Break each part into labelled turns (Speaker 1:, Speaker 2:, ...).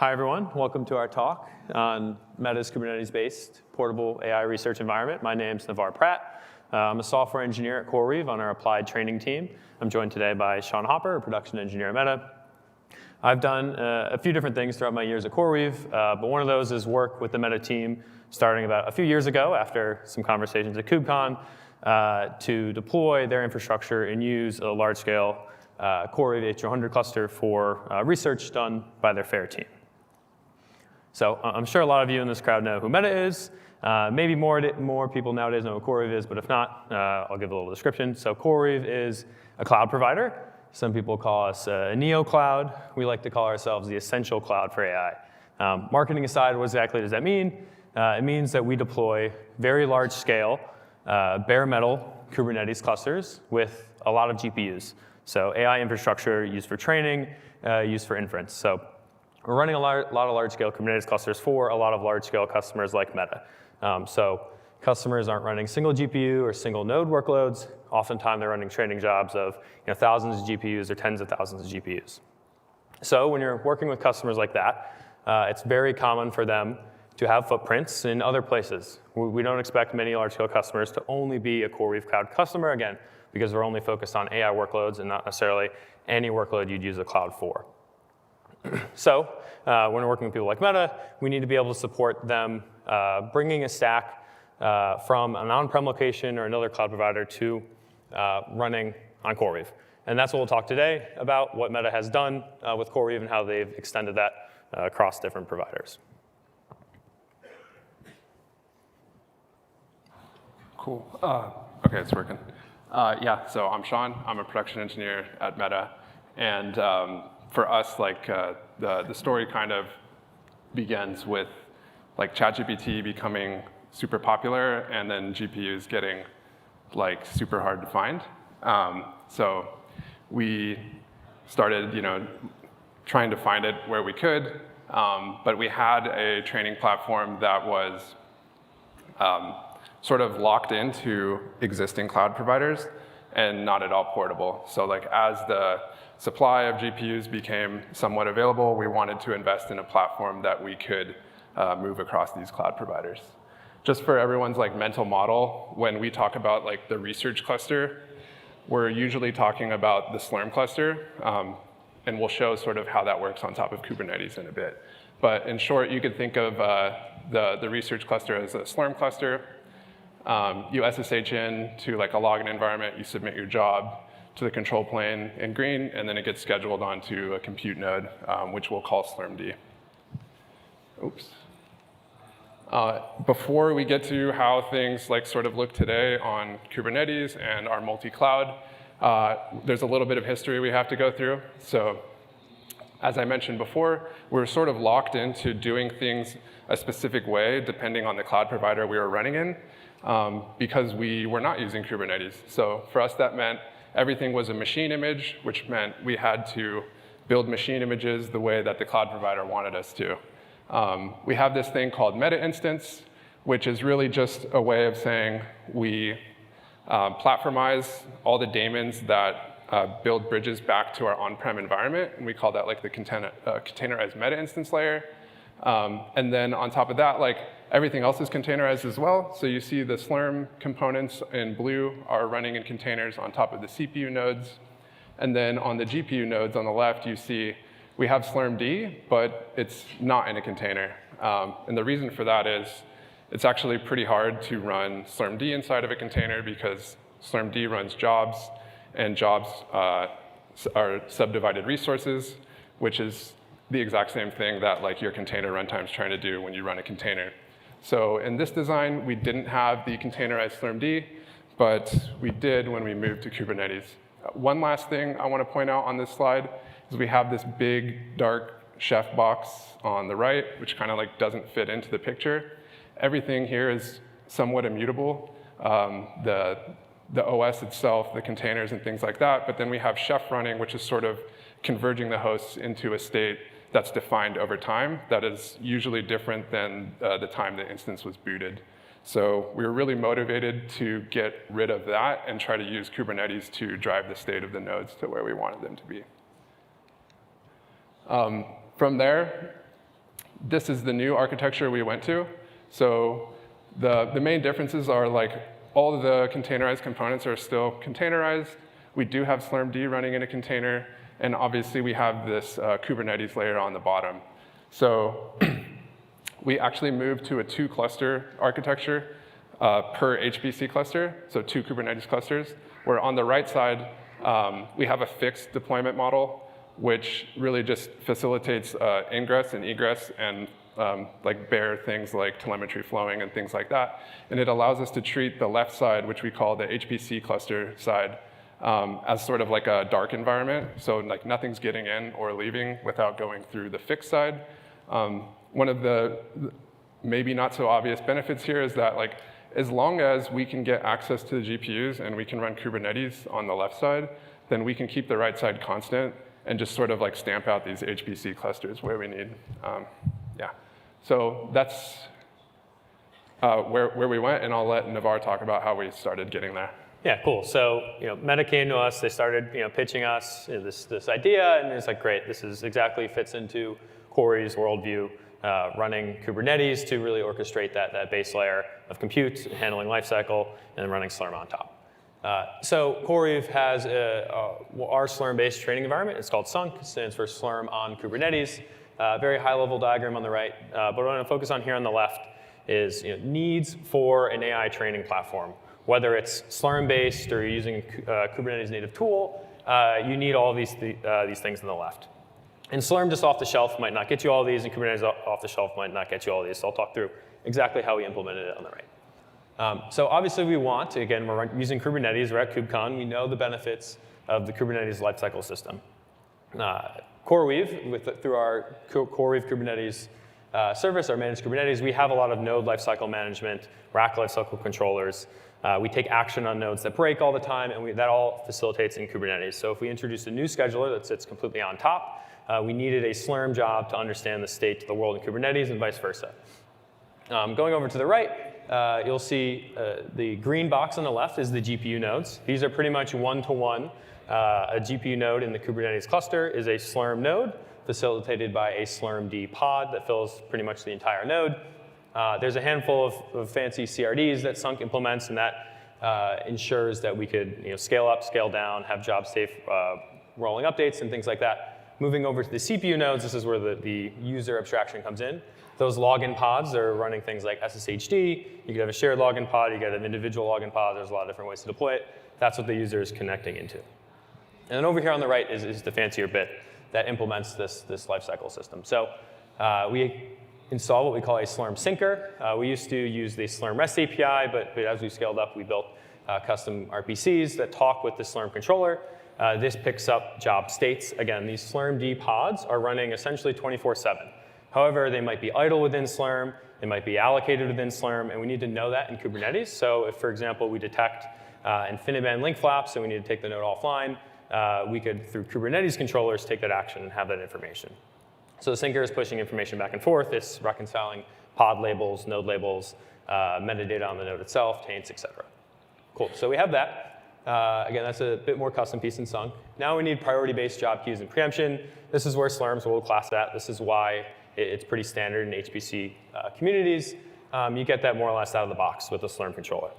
Speaker 1: Hi, everyone. Welcome to our talk on Meta's Kubernetes-based portable AI research environment. My name's Navarre Pratt. I'm a software engineer at CoreWeave on our applied training team. I'm joined today by Shaun, a production engineer at Meta. I've done a few different things throughout my years at CoreWeave, but one of those is work with the Meta team starting about a few years ago after some conversations at KubeCon to deploy their infrastructure and use a large-scale CoreWeave H200 cluster for research done by their FAIR team. So I'm sure a lot of you in this crowd know who Meta is. Maybe more people nowadays know who CoreWeave is, but if not, I'll give a little description. So CoreWeave is a cloud provider. Some people call us a neo cloud. We like to call ourselves the essential cloud for AI. Marketing aside, what exactly does that mean? It means that we deploy very large scale, bare metal Kubernetes clusters with a lot of GPUs. So AI infrastructure used for training, used for inference. So we're running a lot of large-scale Kubernetes clusters for a lot of large-scale customers like Meta. So customers aren't running single GPU or single node workloads. Oftentimes, they're running training jobs of thousands of GPUs or tens of thousands of GPUs. So when you're working with customers like that, it's very common for them to have footprints in other places. We don't expect many large-scale customers to only be a CoreWeave Cloud customer, again, because we're only focused on AI workloads and not necessarily any workload you'd use a cloud for. So when we're working with people like Meta, we need to be able to support them bringing a stack from an on-prem location or another cloud provider to running on CoreWeave. And that's what we'll talk today about, what Meta has done with CoreWeave and how they've extended that across different providers.
Speaker 2: Cool. OK, it's working. Yeah, so I'm Shaun. I'm a production engineer at Meta. And for us, the story kind of begins with ChatGPT becoming super popular and then GPUs getting super hard to find. So we started trying to find it where we could, but we had a training platform that was sort of locked into existing cloud providers and not at all portable. So as the supply of GPUs became somewhat available, we wanted to invest in a platform that we could move across these cloud providers. Just for everyone's mental model, when we talk about the research cluster, we're usually talking about the Slurm cluster, and we'll show sort of how that works on top of Kubernetes in a bit. But in short, you could think of the research cluster as a Slurm cluster. You SSH in to a login environment, you submit your job to the control plane in green, and then it gets scheduled onto a compute node, which we'll call Slurmd. Oops. Before we get to how things sort of look today on Kubernetes and our multi-cloud, there's a little bit of history we have to go through. So as I mentioned before, we're sort of locked into doing things a specific way depending on the cloud provider we were running in, because we were not using Kubernetes. So for us, that meant everything was a machine image, which meant we had to build machine images the way that the cloud provider wanted us to. We have this thing called meta instance, which is really just a way of saying we platformize all the daemons that build bridges back to our on-prem environment, and we call that the containerized meta instance layer. And then on top of that, everything else is containerized as well. So you see the Slurm components in blue are running in containers on top of the CPU nodes. And then on the GPU nodes on the left, you see we have Slurmd, but it's not in a container. And the reason for that is it's actually pretty hard to run Slurmd inside of a container because Slurmd runs jobs, and jobs are subdivided resources, which is the exact same thing that your container runtime is trying to do when you run a container. So in this design, we didn't have the containerized Slurmd, but we did when we moved to Kubernetes. One last thing I want to point out on this slide is we have this big, dark chef box on the right, which kind of doesn't fit into the picture. Everything here is somewhat immutable. The OS itself, the containers and things like that, but then we have chef running, which is sort of converging the hosts into a state that's defined over time that is usually different than the time the instance was booted. So we were really motivated to get rid of that and try to use Kubernetes to drive the state of the nodes to where we wanted them to be. From there, this is the new architecture we went to. So the main differences are like all of the containerized components are still containerized. We do have Slurmd running in a container, and obviously we have this Kubernetes layer on the bottom. So we actually moved to a 2-cluster architecture per HPC cluster, so 2 Kubernetes clusters, where on the right side, we have a fixed deployment model, which really just facilitates ingress and egress and like bare things like telemetry flowing and things like that. And it allows us to treat the left side, which we call the HPC cluster side, as sort of like a dark environment. So like nothing's getting in or leaving without going through the fixed side. One of the maybe not so obvious benefits here is that like as long as we can get access to the GPUs and we can run Kubernetes on the left side, then we can keep the right side constant and just sort of like stamp out these HPC clusters where we need. Yeah, so that's where we went, and I'll let Navarre talk about how we started getting there.
Speaker 1: Yeah, cool. So Meta came to us. They started pitching us this idea, and it's like, great. This is exactly fits into CoreWeave's worldview, running Kubernetes to really orchestrate that base layer of compute, handling lifecycle, and then running Slurm on top. So CoreWeave has our Slurm-based training environment. It's called SUNK. It stands for Slurm on Kubernetes. Very high-level diagram on the right. But what I'm going to focus on here on the left is needs for an AI training platform. Whether it's Slurm-based or you're using a Kubernetes native tool, you need all these things on the left. And Slurm just off the shelf might not get you all these, and Kubernetes off the shelf might not get you all these. So I'll talk through exactly how we implemented it on the right. So obviously we want, again, we're using Kubernetes, we're at KubeCon, we know the benefits of the Kubernetes lifecycle system. CoreWeave, through our CoreWeave Kubernetes service, our managed Kubernetes, we have a lot of node lifecycle management, rack lifecycle controllers. We take action on nodes that break all the time, and that all facilitates in Kubernetes. So if we introduce a new scheduler that sits completely on top, we needed a Slurm job to understand the state of the world in Kubernetes and vice versa. Going over to the right, you'll see the green box on the left is the GPU nodes. These are pretty much one-to-one. A GPU node in the Kubernetes cluster is a Slurm node facilitated by a Slurmd pod that fills pretty much the entire node. There's a handful of fancy CRDs that SUNK implements, and that ensures that we could scale up, scale down, have job-safe rolling updates and things like that. Moving over to the CPU nodes, this is where the user abstraction comes in. Those login pods are running things like SSHD. You could have a shared login pod. You could have individual login pod. There's a lot of different ways to deploy it. That's what the user is connecting into. And then over here on the right is the fancier bit that implements this lifecycle system. So we install what we call a Slurm syncer. We used to use the Slurm REST API, but as we scaled up, we built custom RPCs that talk with the Slurm controller. This picks up job states. Again, these Slurmd pods are running essentially 24/7. However, they might be idle within Slurm, they might be allocated within Slurm, and we need to know that in Kubernetes. So if, for example, we detect InfiniBand link flaps and we need to take the node offline, we could, through Kubernetes controllers, take that action and have that information. So the syncer is pushing information back and forth. It's reconciling pod labels, node labels, metadata on the node itself, taints, et cetera. Cool, so we have that. Again, that's a bit more custom piece in SUNK. Now we need priority-based job queues and preemption. This is where Slurm's world-class at. This is why it's pretty standard in HPC communities. You get that more or less out of the box with the Slurm controller.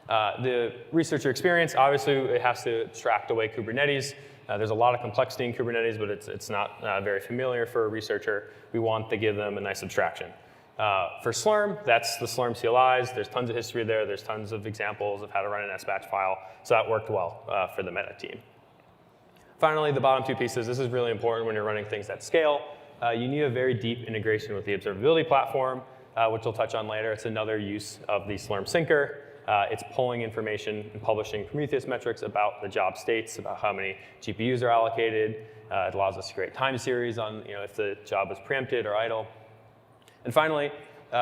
Speaker 1: The researcher experience, obviously, it has to abstract away Kubernetes. There's a lot of complexity in Kubernetes, but it's not very familiar for a researcher. We want to give them a nice abstraction. For Slurm, that's the Slurm CLIs. There's tons of history there. There's tons of examples of how to run an SBatch file. So that worked well for the Meta team. Finally, the bottom two pieces. This is really important when you're running things at scale. You need a very deep integration with the observability platform, which we'll touch on later. It's another use of the Slurm syncer. It's pulling information and publishing Prometheus metrics about the job states, about how many GPUs are allocated. It allows us to create time series on if the job was preempted or idle. And finally,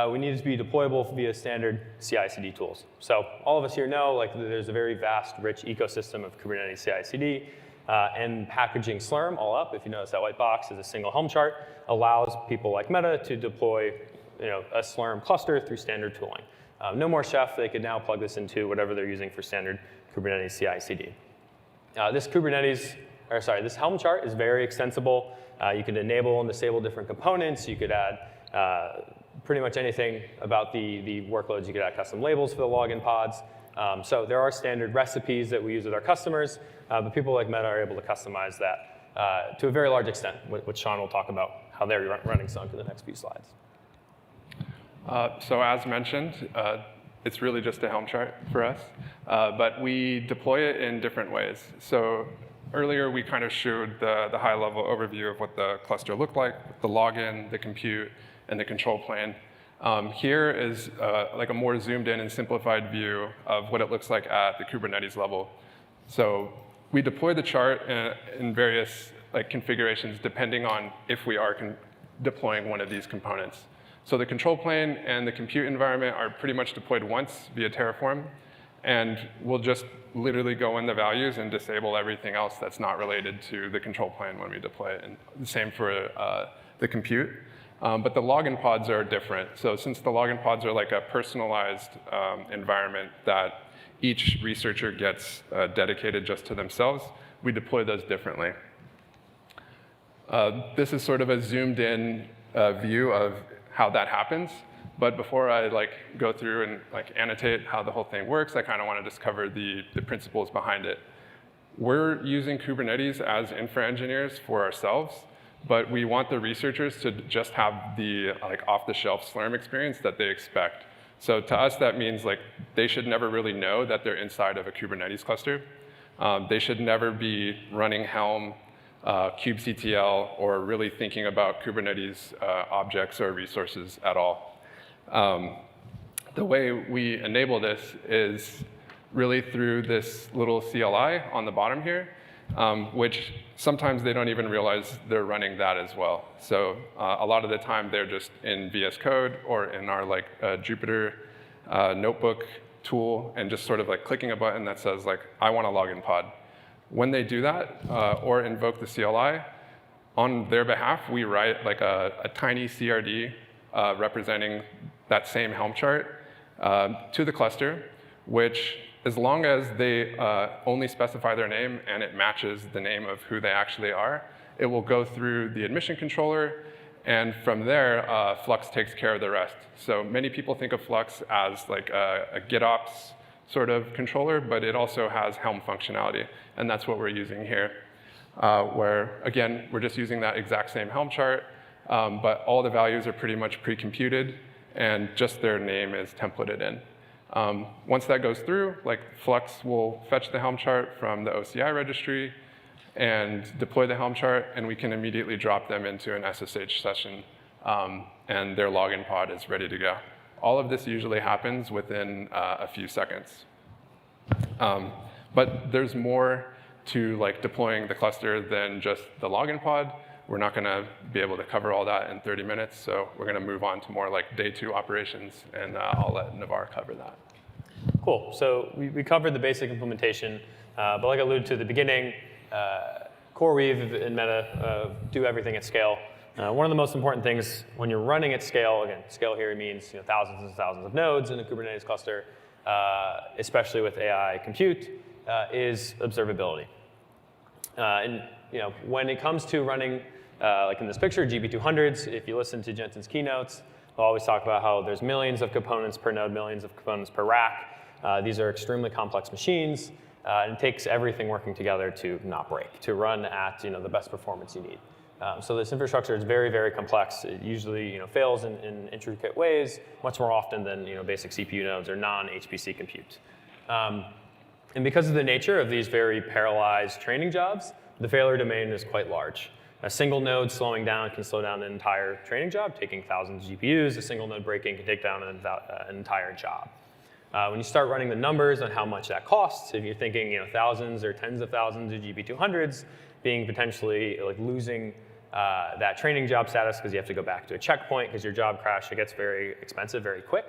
Speaker 1: we need it to be deployable via standard CI/CD tools. So all of us here know there's a very vast, rich ecosystem of Kubernetes CI/CD. And packaging Slurm all up, if you notice that white box is a single Helm chart, allows people like Meta to deploy a Slurm cluster through standard tooling. No more chef. They could now plug this into whatever they're using for standard Kubernetes CI/CD. This Helm chart is very extensible. You could enable and disable different components. You could add pretty much anything about the workloads. You could add custom labels for the login pods. So there are standard recipes that we use with our customers, but people like Meta are able to customize that to a very large extent, which Shaun will talk about how they're running Sunk in the next few slides.
Speaker 2: So as mentioned, it's really just a Helm chart for us, but we deploy it in different ways. So earlier, we kind of showed the high-level overview of what the cluster looked like, the login, the compute, and the control plane. Here is like a more zoomed in and simplified view of what it looks like at the Kubernetes level. So we deploy the chart in various configurations depending on if we are deploying one of these components. So the control plane and the compute environment are pretty much deployed once via Terraform, and we'll just literally go in the values and disable everything else that's not related to the control plane when we deploy it. And the same for the compute. But the login pods are different. So since the login pods are like a personalized environment that each researcher gets dedicated just to themselves, we deploy those differently. This is sort of a zoomed in view of how that happens. But before I go through and annotate how the whole thing works, I kind of want to just cover the principles behind it. We're using Kubernetes as infra engineers for ourselves, but we want the researchers to just have the off-the-shelf Slurm experience that they expect. So to us, that means they should never really know that they're inside of a Kubernetes cluster. They should never be running Helm, kubectl, or really thinking about Kubernetes objects or resources at all. The way we enable this is really through this little CLI on the bottom here, which sometimes they don't even realize they're running that as well. So a lot of the time they're just in VS Code or in our Jupyter notebook tool and just sort of clicking a button that says I want a login pod. When they do that or invoke the CLI, on their behalf, we write a tiny CRD representing that same Helm chart to the cluster, which as long as they only specify their name and it matches the name of who they actually are, it will go through the admission controller, and from there, Flux takes care of the rest. So many people think of Flux as a GitOps sort of controller, but it also has Helm functionality, and that's what we're using here, where, again, we're just using that exact same Helm chart, but all the values are pretty much pre-computed, and just their name is templated in. Once that goes through, Flux will fetch the Helm chart from the OCI registry and deploy the Helm chart, and we can immediately drop them into an SSH session, and their login pod is ready to go. All of this usually happens within a few seconds. But there's more to deploying the cluster than just the login pod. We're not going to be able to cover all that in 30 minutes, so we're going to move on to more day 2 operations, and I'll let Navarre cover that.
Speaker 1: Cool. So we covered the basic implementation, but like I alluded to at the beginning, CoreWeave and Meta do everything at scale. One of the most important things when you're running at scale, again, scale here means thousands and thousands of nodes in a Kubernetes cluster, especially with AI compute, is observability. And when it comes to running, like in this picture, GB200s, if you listen to Jensen's keynotes, they'll always talk about how there's millions of components per node, millions of components per rack. These are extremely complex machines, and it takes everything working together to not break, to run at the best performance you need. So this infrastructure is very, very complex. It usually fails in intricate ways, much more often than basic CPU nodes or non-HPC compute. And because of the nature of these very parallelized training jobs, the failure domain is quite large. A single node slowing down can slow down an entire training job, taking thousands of GPUs. A single node breaking can take down an entire job. When you start running the numbers on how much that costs, if you're thinking thousands or tens of thousands of GB200s being potentially losing that training job status because you have to go back to a checkpoint because your job crashed, it gets very expensive very quick.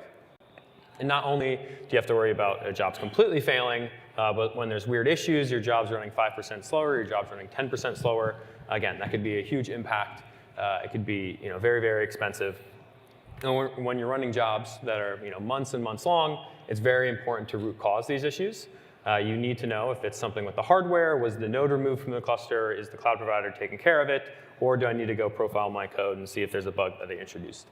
Speaker 1: And not only do you have to worry about jobs completely failing, but when there's weird issues, your job's running 5% slower, your job's running 10% slower. Again, that could be a huge impact. It could be very, very expensive. And when you're running jobs that are months and months long, it's very important to root cause these issues. You need to know if it's something with the hardware, was the node removed from the cluster, is the cloud provider taking care of it, or do I need to go profile my code and see if there's a bug that they introduced?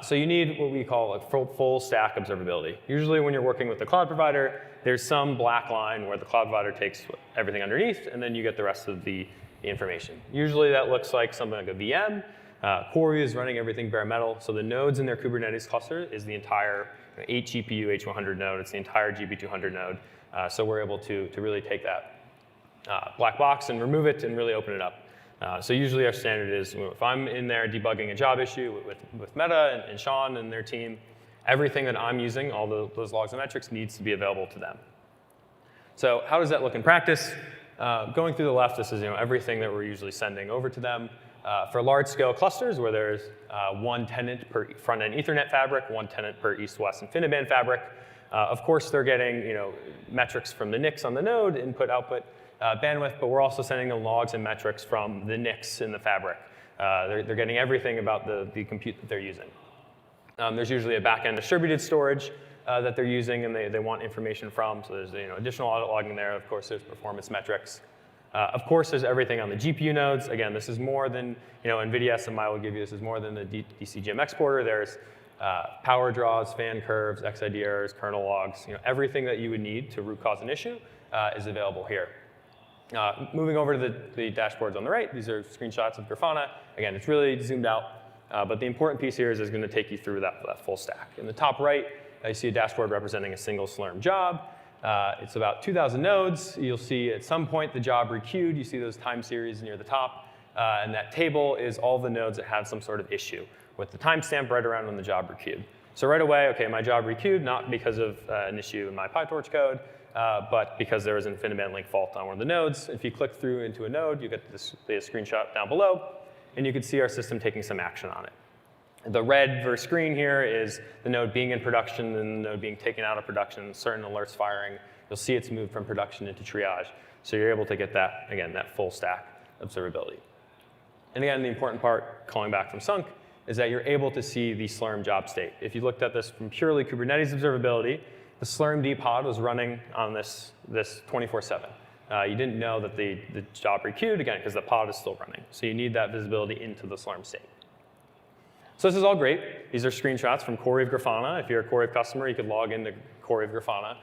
Speaker 1: So you need what we call a full stack observability. Usually when you're working with the cloud provider, there's some black line where the cloud provider takes everything underneath, and then you get the rest of the information. Usually that looks like something like a VM. CoreWeave is running everything bare metal, so the nodes in their Kubernetes cluster is the entire 8 GPU H100 node. It's the entire GB200 node. So we're able to really take that black box and remove it and really open it up. So usually our standard is if I'm in there debugging a job issue with Meta and Shaun and their team, everything that I'm using, all those logs and metrics, needs to be available to them. So how does that look in practice? Going through the left, this is everything that we're usually sending over to them. For large-scale clusters where there's one tenant per front-end Ethernet fabric, one tenant per east-west InfiniBand fabric, of course they're getting metrics from the NICs on the node, input-output bandwidth, but we're also sending them logs and metrics from the NICs in the fabric. They're getting everything about the compute that they're using. There's usually a back-end distributed storage that they're using and they want information from, so there's additional audit logging there. Of course, there's performance metrics. Of course, there's everything on the GPU nodes. Again, this is more than, NVIDIA SMI will give you, this is more than the DCGM exporter. There's power draws, fan curves, XID errors, kernel logs, everything that you would need to root cause an issue is available here. Moving over to the dashboards on the right, these are screenshots of Grafana. Again, it's really zoomed out, but the important piece here is it's going to take you through that full stack. In the top right, you see a dashboard representing a single Slurm job. It's about 2,000 nodes. You'll see at some point the job requeued. You see those time series near the top. And that table is all the nodes that have some sort of issue with the timestamp right around when the job requeued. So right away, OK, my job requeued, not because of an issue in my PyTorch code, but because there was an InfiniBand link fault on one of the nodes. If you click through into a node, you get the screenshot down below. And you can see our system taking some action on it. The red versus green here is the node being in production and the node being taken out of production, certain alerts firing. You'll see it's moved from production into triage. So you're able to get that, again, that full stack observability. And again, the important part, calling back from Sunk, is that you're able to see the Slurm job state. If you looked at this from purely Kubernetes observability, the Slurm pod was running on this 24/7. You didn't know that the job requeued, again, because the pod is still running. So you need that visibility into the Slurm state. So this is all great. These are screenshots from CoreWeave Grafana. If you're a CoreWeave customer, you could log into CoreWeave Grafana.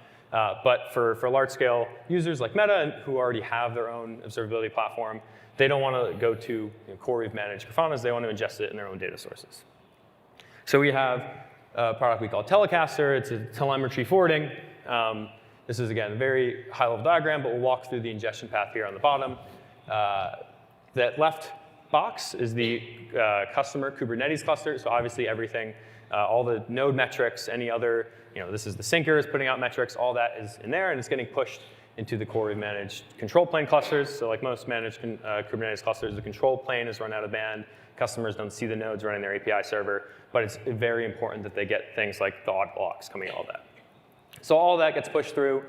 Speaker 1: But for large-scale users like Meta, who already have their own observability platform, they don't want to go to CoreWeave managed Grafanas. They want to ingest it in their own data sources. So we have a product we call Telecaster. It's a telemetry forwarding. This is, again, a very high-level diagram, but we'll walk through the ingestion path here on the bottom. That left box is the customer Kubernetes cluster. So obviously everything, all the node metrics, any other, this is the syncer is putting out metrics, all that is in there, and it's getting pushed into the CoreWeave managed control plane clusters. So like most managed Kubernetes clusters, the control plane is run out of band. Customers don't see the nodes running their API server, but it's very important that they get things like the audit logs coming out of that. So all that gets pushed through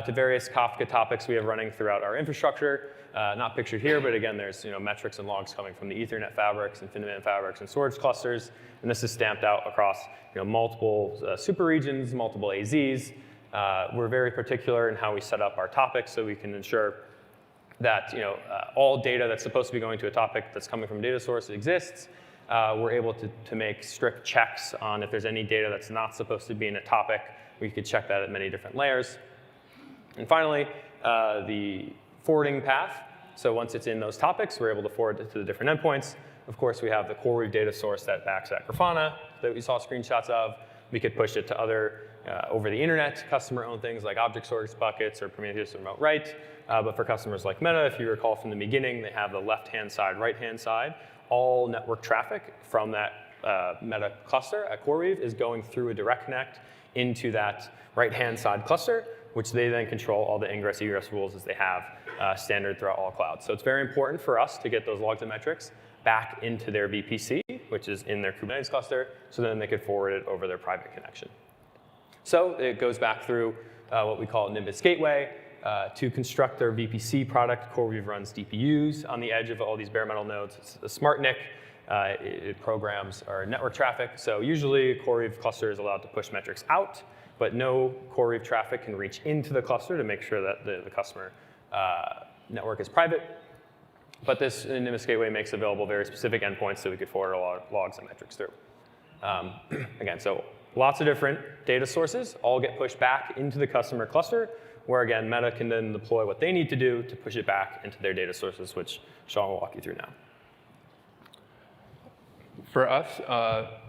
Speaker 1: to various Kafka topics we have running throughout our infrastructure. Not pictured here, but again, there's metrics and logs coming from the Ethernet fabrics, InfiniBand fabrics, and storage clusters. And this is stamped out across multiple super regions, multiple AZs. We're very particular in how we set up our topics so we can ensure that all data that's supposed to be going to a topic that's coming from a data source exists. We're able to make strict checks on if there's any data that's not supposed to be in a topic. We could check that at many different layers. And finally, the forwarding path. So once it's in those topics, we're able to forward it to the different endpoints. Of course, we have the CoreWeave data source that backs that Grafana that we saw screenshots of. We could push it to other over the internet, customer-owned things like object source buckets or Prometheus remote write. But for customers like Meta, if you recall from the beginning, they have the left-hand side, right-hand side. All network traffic from that Meta cluster at CoreWeave is going through a direct connect into that right-hand side cluster, which they then control all the ingress egress rules as they have standard throughout all clouds. So it's very important for us to get those logs and metrics back into their VPC, which is in their Kubernetes cluster, so then they could forward it over their private connection. So it goes back through what we call Nimbus Gateway. To construct their VPC product, CoreWeave runs DPUs on the edge of all these bare metal nodes. It's a smart NIC. It programs our network traffic. So usually CoreWeave cluster is allowed to push metrics out, but no CoreWeave traffic can reach into the cluster to make sure that the customer network is private. But this anonymous gateway makes available very specific endpoints so we could forward our logs and metrics through. Again, so lots of different data sources all get pushed back into the customer cluster, where again, Meta can then deploy what they need to do to push it back into their data sources, which Shaun will walk you through now.
Speaker 2: For us,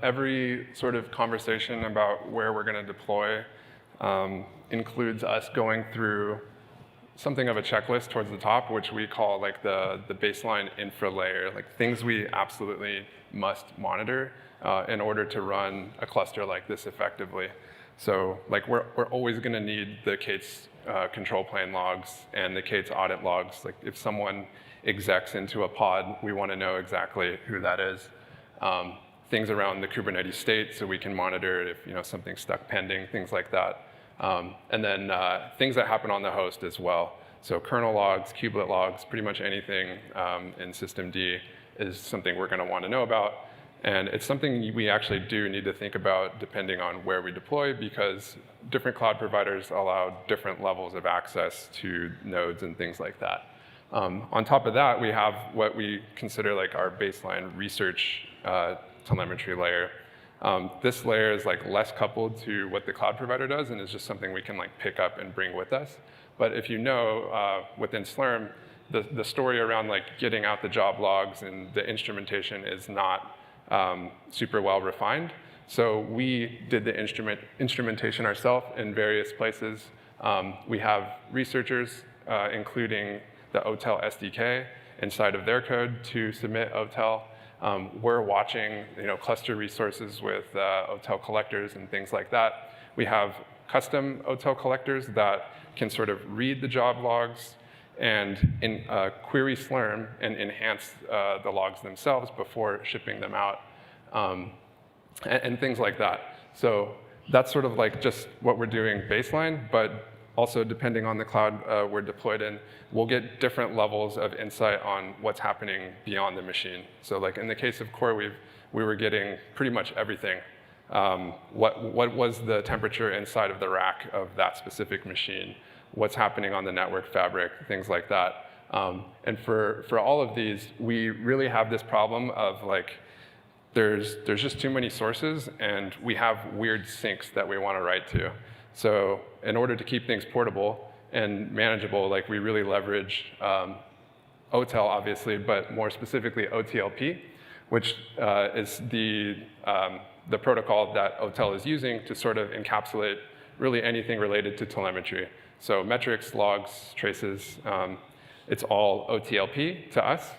Speaker 2: every sort of conversation about where we're going to deploy includes us going through something of a checklist towards the top, which we call like the baseline infra layer, like things we absolutely must monitor in order to run a cluster like this effectively. So like we're always going to need the K8s control plane logs and the K8s audit logs. Like if someone execs into a pod, we want to know exactly who that is. Things around the Kubernetes state, so we can monitor if something's stuck pending, things like that. And then things that happen on the host as well. So kernel logs, kubelet logs, pretty much anything in systemd is something we're going to want to know about. And it's something we actually do need to think about depending on where we deploy, because different cloud providers allow different levels of access to nodes and things like that. On top of that, we have what we consider like our baseline research telemetry layer. This layer is like less coupled to what the cloud provider does, and is just something we can like pick up and bring with us. But if you know, within Slurm, the story around like getting out the job logs and the instrumentation is not super well refined. So we did the instrumentation ourselves in various places. We have researchers, including the OTel SDK inside of their code to submit OTel. We're watching cluster resources with OTel collectors and things like that. We have custom OTel collectors that can sort of read the job logs and query Slurm and enhance the logs themselves before shipping them out, and things like that. So that's sort of like just what we're doing baseline, but also depending on the cloud we're deployed in, we'll get different levels of insight on what's happening beyond the machine. So like in the case of CoreWeave, we were getting pretty much everything. What was the temperature inside of the rack of that specific machine? What's happening on the network fabric, things like that. And for all of these, we really have this problem of like, there's just too many sources, and we have weird sinks that we want to write to. So in order to keep things portable and manageable, like we really leverage OTel, obviously, but more specifically OTLP, which is the protocol that OTel is using to sort of encapsulate really anything related to telemetry. So metrics, logs, traces, it's all OTLP to us.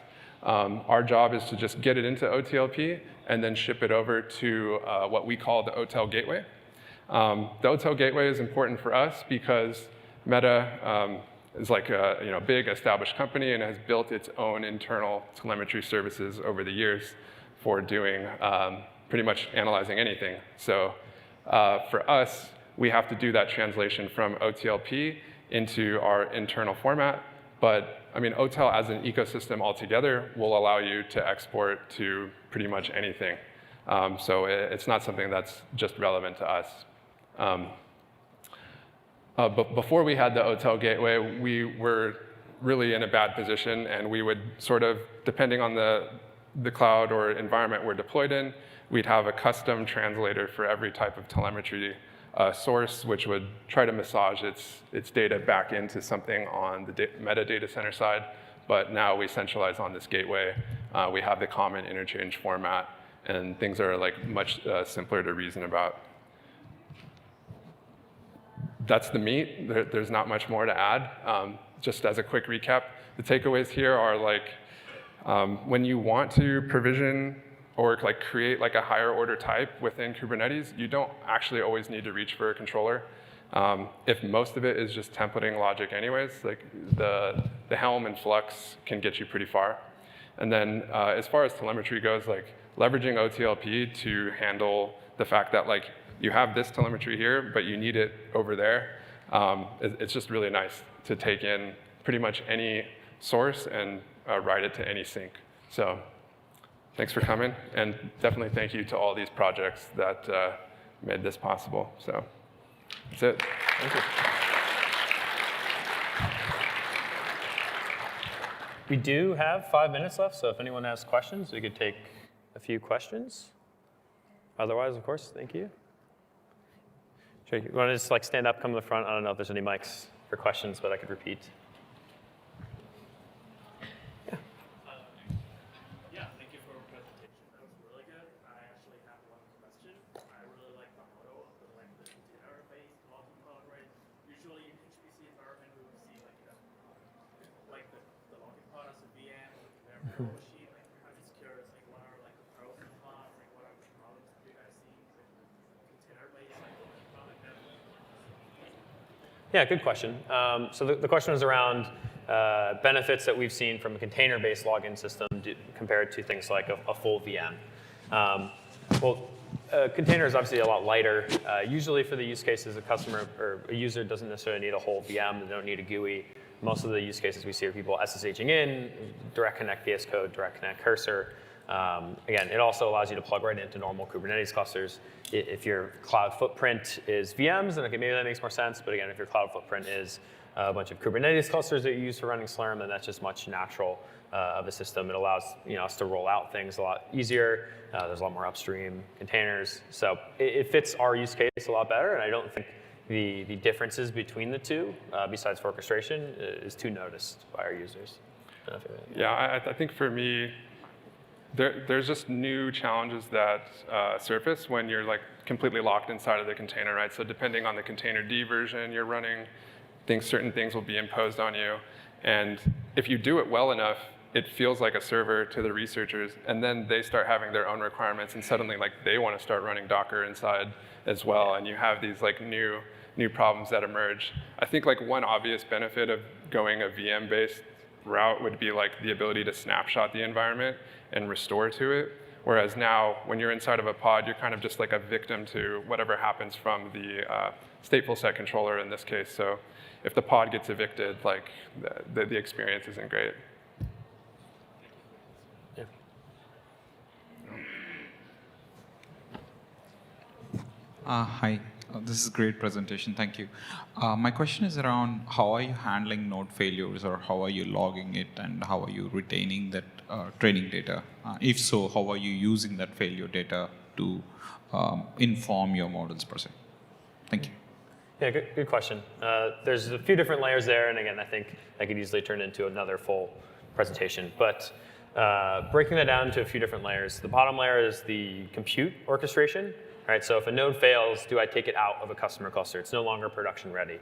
Speaker 2: Our job is to just get it into OTLP and then ship it over to what we call the OTel gateway. The OTel gateway is important for us because Meta is like a big established company and has built its own internal telemetry services over the years for doing pretty much analyzing anything. So for us, we have to do that translation from OTLP into our internal format. But I mean, OTel as an ecosystem altogether will allow you to export to pretty much anything. So it's not something that's just relevant to us. But before we had the OTel gateway, we were really in a bad position, and we would sort of, depending on the cloud or environment we're deployed in, we'd have a custom translator for every type of telemetry source, which would try to massage its data back into something on the Meta data center side. But now we centralize on this gateway. We have the common interchange format, and things are like much simpler to reason about. That's the meat. There's not much more to add. Just as a quick recap, the takeaways here are like when you want to provision or like create like a higher order type within Kubernetes, you don't actually always need to reach for a controller. If most of it is just templating logic anyways, like the Helm and Flux can get you pretty far. And then as far as telemetry goes, like leveraging OTLP to handle the fact that like you have this telemetry here, but you need it over there. It's just really nice to take in pretty much any source and write it to any sink. So thanks for coming, and definitely thank you to all these projects that made this possible. So that's it. Thank you.
Speaker 1: We do have 5 minutes left, so if anyone has questions, we could take a few questions. Otherwise, of course, thank you. Sure, you want to just like stand up, come to the front? I don't know if there's any mics for questions, but I could repeat.
Speaker 3: Yeah, thank you for your presentation. That was really good. I actually have one question. I really like the model of the container-based multi-cloud, right? Usually in HPC environment, we would see like the multi-cloud as a VM with their virtual machine. Like, I'm just curious, like what are like the pros and cons? Like what are the problems do you guys see with container-based like multi-cloud like that?
Speaker 1: Yeah, good question. So the question was around benefits that we've seen from a container-based login system compared to things like a full VM. Well, a container is obviously a lot lighter. Usually for the use cases, a customer or a user doesn't necessarily need a whole VM. They don't need a GUI. Most of the use cases we see are people SSHing in, direct connect VS Code, direct connect cursor. Again, it also allows you to plug right into normal Kubernetes clusters. If your cloud footprint is VMs, then okay, maybe that makes more sense. But again, if your cloud footprint is a bunch of Kubernetes clusters that you use for running Slurm, then that's just much natural of a system. It allows us to roll out things a lot easier. There's a lot more upstream containers. So it fits our use case a lot better. And I don't think the differences between the two, besides for orchestration, is too noticed by our users.
Speaker 2: Yeah, I think for me, there's just new challenges that surface when you're like completely locked inside of the container, right? So depending on the containerd version you're running, certain things will be imposed on you. And if you do it well enough, it feels like a server to the researchers, and then they start having their own requirements, and suddenly like they want to start running Docker inside as well, and you have these like new problems that emerge. I think like one obvious benefit of going a VM-based route would be like the ability to snapshot the environment and restore to it. Whereas now, when you're inside of a pod, you're kind of just like a victim to whatever happens from the stateful set controller in this case. So if the pod gets evicted, like the experience isn't great.
Speaker 1: Yeah.
Speaker 4: Hi. This is a great presentation. Thank you. My question is around how are you handling node failures, or how are you logging it, and how are you retaining that training data? If so, how are you using that failure data to inform your models per se? Thank you.
Speaker 1: Yeah, good question. There's a few different layers there, and again, I think I could easily turn into another full presentation. But breaking that down to a few different layers, the bottom layer is the compute orchestration. Right, so if a node fails, do I take it out of a customer cluster? It's no longer production ready.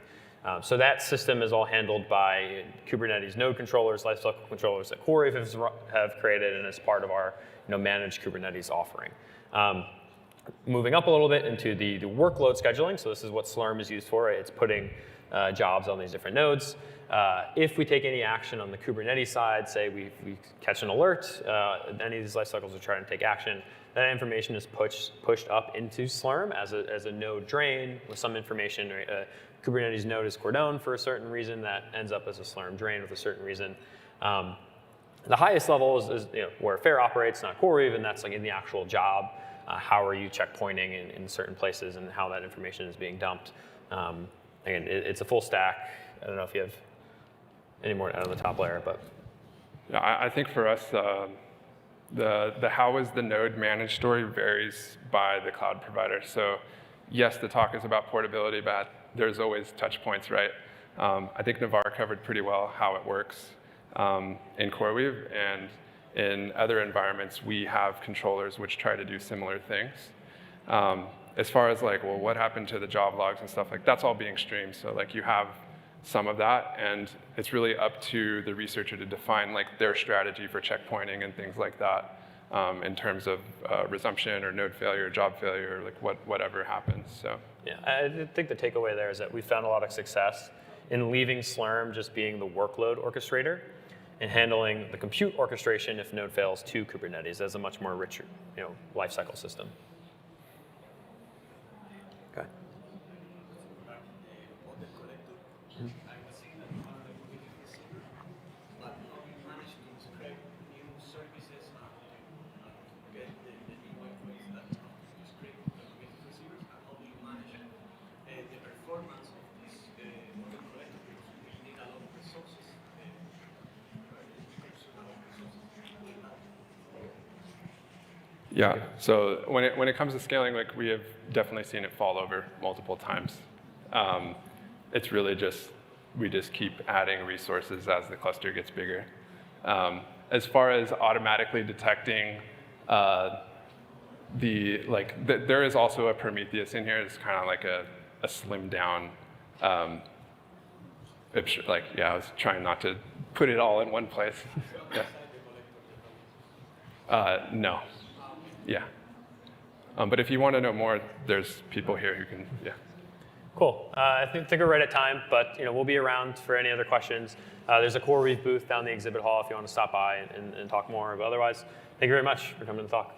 Speaker 1: So that system is all handled by Kubernetes node controllers, lifecycle controllers that CoreWeave have created, and as part of our managed Kubernetes offering. Moving up a little bit into the workload scheduling, so this is what Slurm is used for. It's putting jobs on these different nodes. If we take any action on the Kubernetes side, say we catch an alert, any of these lifecycles are trying to take action, that information is pushed up into Slurm as a node drain with some information. Kubernetes node is cordoned for a certain reason that ends up as a Slurm drain with a certain reason. The highest level is where FAIR operates, not CoreWeave, and that's like in the actual job. How are you checkpointing in certain places and how that information is being dumped. Again, it's a full stack. I don't know if you have any more out of the top layer, but.
Speaker 2: Yeah, I think for us, the how is the node managed story varies by the cloud provider. So yes, the talk is about portability, but there's always touch points, right? I think Navarre covered pretty well how it works in CoreWeave, and in other environments, we have controllers which try to do similar things. As far as like, well, what happened to the job logs and stuff, like that's all being streamed. So like you have some of that, and it's really up to the researcher to define like their strategy for checkpointing and things like that in terms of resumption or node failure, job failure, like whatever happens. So
Speaker 1: yeah, I think the takeaway there is that we found a lot of success in leaving Slurm just being the workload orchestrator and handling the compute orchestration if node fails to Kubernetes as a much more richer, lifecycle system. Okay.
Speaker 2: Yeah, so when it comes to scaling, like we have definitely seen it fall over multiple times. It's really just, we just keep adding resources as the cluster gets bigger. As far as automatically detecting there is also a Prometheus in here. It's kind of like a slimmed down, I was trying not to put it all in one place. Yeah. No. Yeah. But if you want to know more, there's people here who can, yeah.
Speaker 1: Cool. I think we're right at time, but we'll be around for any other questions. There's a CoreWeave booth down the exhibit hall if you want to stop by and talk more. But otherwise, thank you very much for coming to the talk.